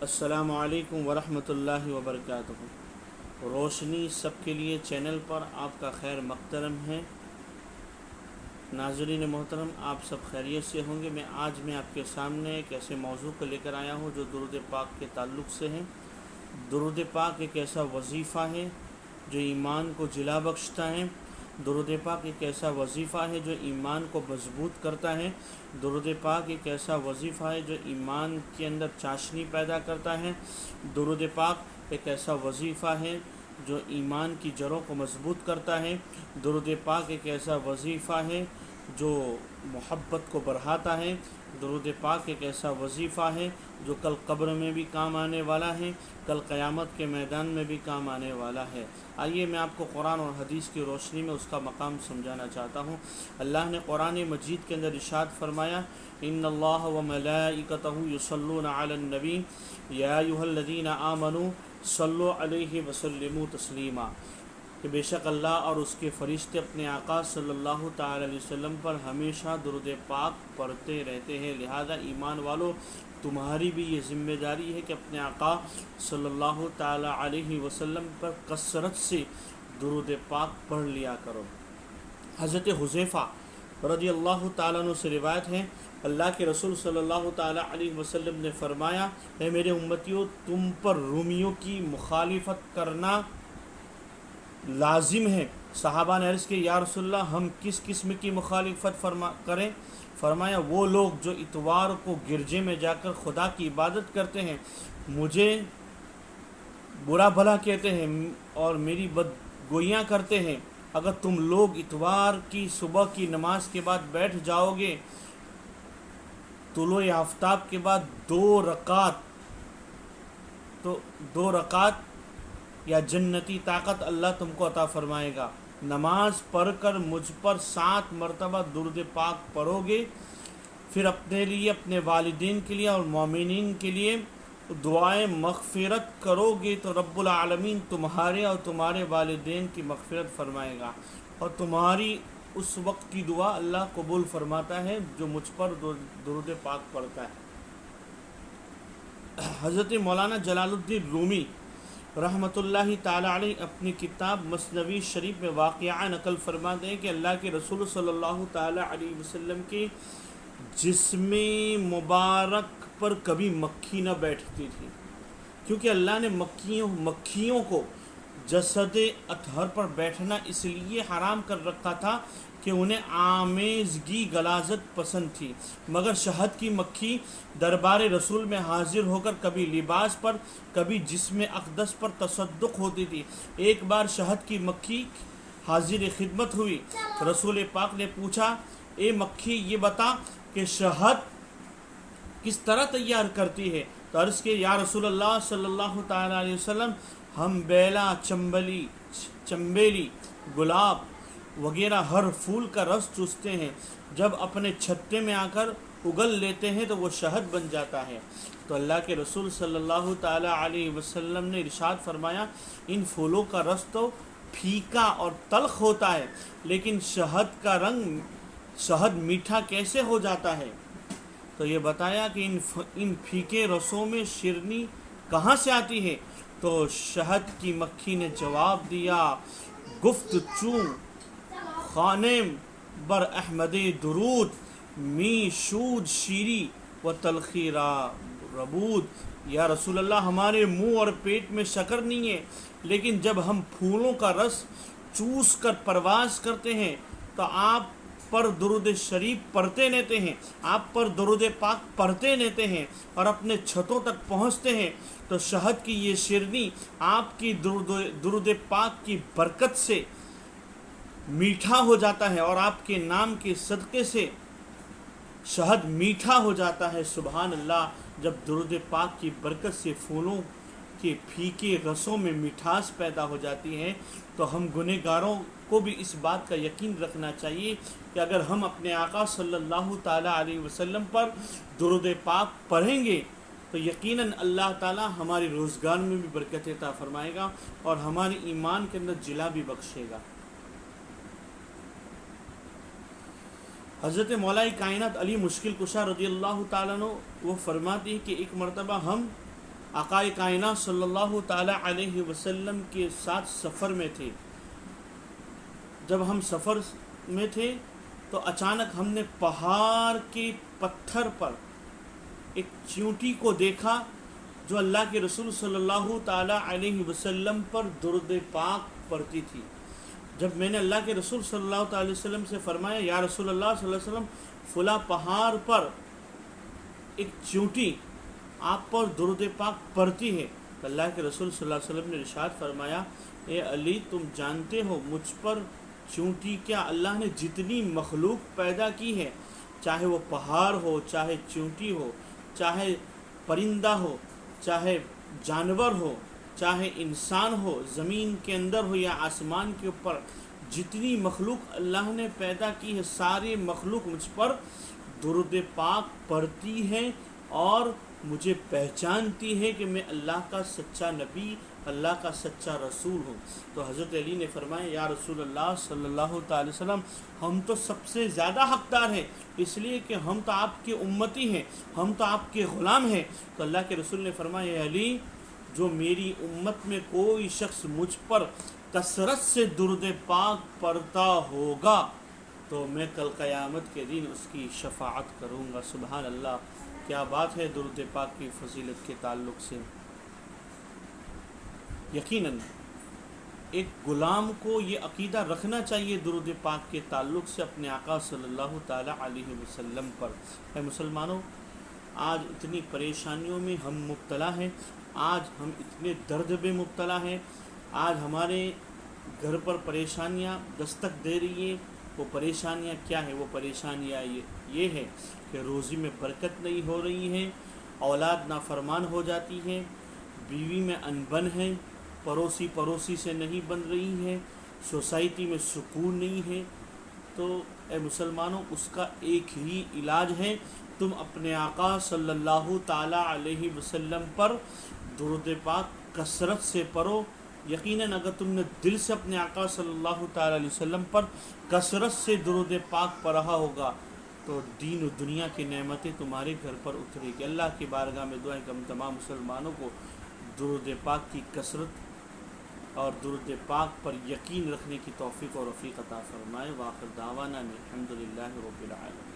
السلام علیکم ورحمۃ اللہ وبرکاتہ۔ روشنی سب کے لیے چینل پر آپ کا خیر مقدم ہے۔ ناظرین محترم، آپ سب خیریت سے ہوں گے۔ آج میں آپ کے سامنے ایک ایسے موضوع کو لے کر آیا ہوں جو درود پاک کے تعلق سے ہے۔ درود پاک ایک ایسا وظیفہ ہے جو ایمان کو جلا بخشتا ہے۔ درود پاک ایک ایسا وظیفہ ہے جو ایمان کو مضبوط کرتا ہے۔ درود پاک ایک ایسا وظیفہ ہے جو ایمان کے اندر چاشنی پیدا کرتا ہے۔ درود پاک ایک ایسا وظیفہ ہے جو ایمان کی جڑوں کو مضبوط کرتا ہے۔ درود پاک ایک ایسا وظیفہ ہے جو محبت کو بڑھاتا ہے۔ درود پاک ایک ایسا وظیفہ ہے جو کل قبر میں بھی کام آنے والا ہے، کل قیامت کے میدان میں بھی کام آنے والا ہے۔ آئیے میں آپ کو قرآن اور حدیث کی روشنی میں اس کا مقام سمجھانا چاہتا ہوں۔ اللہ نے قرآن مجید کے اندر ارشاد فرمایا، ان اللہ وملائکتہ یصلون علی النبی یا ایھا الذین آمنوا صلوا علیہ وسلموا تسلیما، کہ بے شک اللہ اور اس کے فرشتے اپنے آقا صلی اللہ تعالی علیہ وسلم پر ہمیشہ درود پاک پڑھتے رہتے ہیں۔ لہذا ایمان والو، تمہاری بھی یہ ذمہ داری ہے کہ اپنے آقا صلی اللہ تعالی علیہ وسلم پر کثرت سے درود پاک پڑھ لیا کرو۔ حضرت حذیفہ رضی اللہ تعالیٰ عنہ سے روایت ہے، اللہ کے رسول صلی اللہ تعالیٰ علیہ وسلم نے فرمایا، اے میرے امتیوں، تم پر رومیوں کی مخالفت کرنا لازم ہے۔ صحابہ نے عرض کی، یا رسول اللہ، ہم کس قسم کی مخالفت کریں؟ فرمایا، وہ لوگ جو اتوار کو گرجے میں جا کر خدا کی عبادت کرتے ہیں، مجھے برا بھلا کہتے ہیں اور میری بدگوئیاں کرتے ہیں، اگر تم لوگ اتوار کی صبح کی نماز کے بعد بیٹھ جاؤ گے، طلوع آفتاب کے بعد دو رکعت یا جنتی طاقت اللہ تم کو عطا فرمائے گا۔ نماز پڑھ کر مجھ پر 7 مرتبہ درود پاک پڑھو گے، پھر اپنے لیے، اپنے والدین کے لیے اور مومنین کے لیے دعائیں مغفرت کرو گے تو رب العالمین تمہارے اور تمہارے والدین کی مغفرت فرمائے گا، اور تمہاری اس وقت کی دعا اللہ قبول فرماتا ہے جو مجھ پر درود پاک پڑھتا ہے۔ حضرت مولانا جلال الدین رومی رحمۃ اللہ تعالی علیہ اپنی کتاب مثنوی شریف میں واقعہ نقل فرماتے ہیں کہ اللہ کے رسول صلی اللہ تعالی علیہ وسلم کے جسم مبارک پر کبھی مکھی نہ بیٹھتی تھی، کیونکہ اللہ نے مکھیوں کو جسد اطہر پر بیٹھنا اس لیے حرام کر رکھا تھا کہ انہیں آمیزگی غلاظت پسند تھی، مگر شہد کی مکھی دربار رسول میں حاضر ہو کر کبھی لباس پر، کبھی جسم اقدس پر تصدق ہوتی تھی۔ ایک بار شہد کی مکھی حاضر خدمت ہوئی، رسول پاک نے پوچھا، اے مکھی، یہ بتا کہ شہد کس طرح تیار کرتی ہے؟ تو عرض کہ یا رسول اللہ صلی اللہ تعالی علیہ وسلم، ہم بیلا، چنبیلی، گلاب وغیرہ ہر پھول کا رس چوستے ہیں، جب اپنے چھتے میں آ کر اگل لیتے ہیں تو وہ شہد بن جاتا ہے۔ تو اللہ کے رسول صلی اللہ تعالی علیہ وسلم نے ارشاد فرمایا، ان پھولوں کا رس تو پھیکا اور تلخ ہوتا ہے، لیکن شہد میٹھا کیسے ہو جاتا ہے؟ تو یہ بتایا کہ ان پھیکے رسوں میں شیرنی کہاں سے آتی ہے؟ تو شہد کی مکھی نے جواب دیا، گفت چوں خانم بر احمد درود، می شود شیری و تلخی را ربود۔ یا رسول اللہ، ہمارے منہ اور پیٹ میں شکر نہیں ہے، لیکن جب ہم پھولوں کا رس چوس کر پرواز کرتے ہیں تو آپ پر درود شریف پڑھتے رہتے ہیں، آپ پر درود پاک پڑھتے رہتے ہیں اور اپنے چھتوں تک پہنچتے ہیں، تو شہد کی یہ شیرنی آپ کی درود پاک کی برکت سے میٹھا ہو جاتا ہے، اور آپ کے نام کے صدقے سے شہد میٹھا ہو جاتا ہے۔ سبحان اللہ! جب درود پاک کی برکت سے پھولوں کے پھیکے رسوں میں مٹھاس پیدا ہو جاتی ہے، تو ہم گنہگاروں کو بھی اس بات کا یقین رکھنا چاہیے کہ اگر ہم اپنے آقا صلی اللہ تعالی علیہ وسلم پر درود پاک پڑھیں گے تو یقیناً اللہ تعالی ہمارے روزگار میں بھی برکت عطا فرمائے گا اور ہمارے ایمان کے اندر جلا بھی بخشے گا۔ حضرت مولا کائنات علی مشکل کشا رضی اللہ تعالیٰ عنہ وہ فرماتی ہے کہ ایک مرتبہ ہم آقائے کائنات صلی اللہ تعالی علیہ وسلم کے ساتھ سفر میں تھے۔ جب ہم سفر میں تھے تو اچانک ہم نے پہاڑ کے پتھر پر ایک چیونٹی کو دیکھا جو اللہ کے رسول صلی اللہ تعالی علیہ وسلم پر درود پاک پڑھتی تھی۔ جب میں نے اللہ کے رسول صلی اللہ تعالی وسلم سے فرمایا یا رسول اللہ صلی اللہ علیہ وسلم فلاں پہاڑ پر ایک چیونٹی آپ پر درود پاک پڑھتی ہے، تو اللہ کے رسول صلی اللہ علیہ وسلم نے ارشاد فرمایا اے علی تم جانتے ہو مجھ پر چیونٹی کیا، اللہ نے جتنی مخلوق پیدا کی ہے، چاہے وہ پہاڑ ہو، چاہے چیونٹی ہو، چاہے پرندہ ہو، چاہے جانور ہو، چاہے انسان ہو، زمین کے اندر ہو یا آسمان کے اوپر، جتنی مخلوق اللہ نے پیدا کی ہے ساری مخلوق مجھ پر درود پاک پڑھتی ہے اور مجھے پہچانتی ہے کہ میں اللہ کا سچا نبی، اللہ کا سچا رسول ہوں۔ تو حضرت علی نے فرمایا یا رسول اللہ صلی اللہ تعالی وسلم ہم تو سب سے زیادہ حقدار ہیں، اس لیے کہ ہم تو آپ کے امتی ہیں، ہم تو آپ کے غلام ہیں۔ تو اللہ کے رسول نے فرمایا اے علی جو میری امت میں کوئی شخص مجھ پر کثرت سے درود پاک پڑھتا ہوگا تو میں کل قیامت کے دن اس کی شفاعت کروں گا۔ سبحان اللہ، کیا بات ہے درود پاک کی فضیلت کے تعلق سے۔ یقیناً ایک غلام کو یہ عقیدہ رکھنا چاہیے درود پاک کے تعلق سے اپنے آقا صلی اللہ تعالی علیہ وسلم پر۔ اے مسلمانوں، آج اتنی پریشانیوں میں ہم مبتلا ہیں، آج ہم اتنے درد میں مبتلا ہیں، آج ہمارے گھر پر پریشانیاں دستک دے رہی ہیں۔ وہ پریشانیاں کیا ہیں؟ وہ پریشانیاں یہ ہے کہ روزی میں برکت نہیں ہو رہی ہے، اولاد نافرمان ہو جاتی ہے، بیوی میں انبن ہے، پڑوسی سے نہیں بن رہی ہے، سوسائٹی میں سکون نہیں ہے۔ تو اے مسلمانوں، اس کا ایک ہی علاج ہے، تم اپنے آقا صلی اللہ تعالی علیہ وسلم پر درود پاک کثرت سے پڑھو۔ یقیناً اگر تم نے دل سے اپنے آقا صلی اللہ تعالی علیہ وسلم پر کثرت سے درود پاک پڑھا ہوگا تو دین و دنیا کی نعمتیں تمہارے گھر پر اترے گی۔ اللہ کی بارگاہ میں دعا ہے کہ ہم تمام مسلمانوں کو درود پاک کی کثرت اور درود پاک پر یقین رکھنے کی توفیق اور رفیق عطا فرمائے۔ وآخر دعوانا الحمدللہ رب العالمین۔